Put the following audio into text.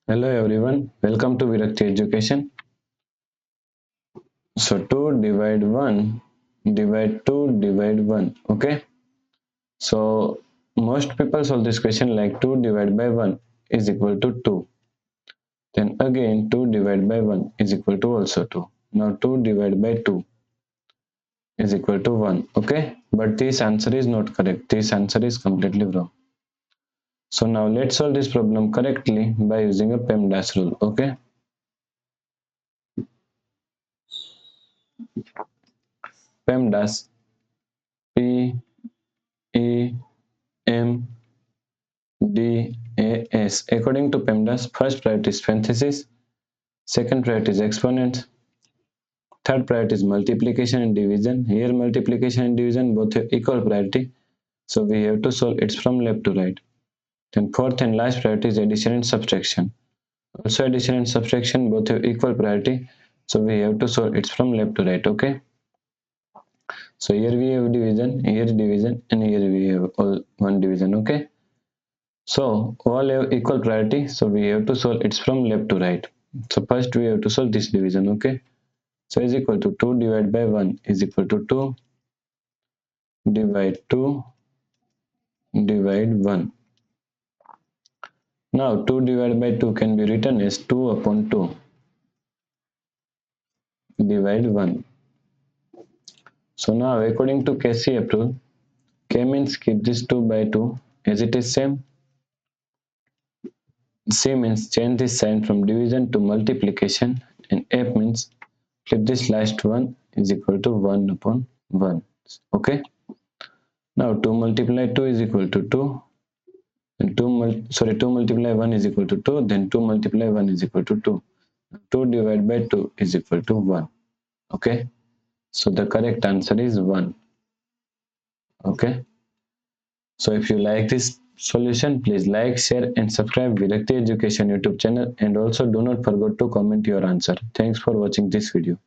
Hello everyone, welcome to Virakti Education. So 2 divide 1, divide 2, divide 1, okay? So most people solve this question like 2 divided by 1 is equal to 2. Then again 2 divided by 1 is equal to also 2. Now 2 divided by 2 is equal to 1, okay? But this answer is not correct. This answer is completely wrong. So now let's solve this problem correctly by using a PEMDAS rule, okay? PEMDAS, P E M DAS. According to PEMDAS, first priority is parenthesis, second priority is exponents, third priority is multiplication and division. Here multiplication and division both have equal priority, so we have to solve it from left to right. Then fourth and last priority is addition and subtraction. Also addition and subtraction both have equal priority, so we have to solve it from left to right, okay? So here we have division, and here we have all one division, okay? So all have equal priority, so we have to solve it from left to right. So first we have to solve this division, okay? So is equal to 2 divided by 1 is equal to 2 divide 2 divide 1. Now 2 divided by 2 can be written as 2 upon 2 divide 1. So now according to KCF rule, K means keep this 2 by 2 as it is same. C means change this sign from division to multiplication, and F means flip this last one is equal to 1 upon 1. Okay. Now 2 multiply 2 is equal to 2. And 2 multiply 1 is equal to 2. Then 2 multiply 1 is equal to 2. 2 divided by 2 is equal to 1. Okay. So the correct answer is 1. Okay. So if you like this solution, please like, share and subscribe Virakti Education YouTube channel, and also do not forget to comment your answer. Thanks for watching this video.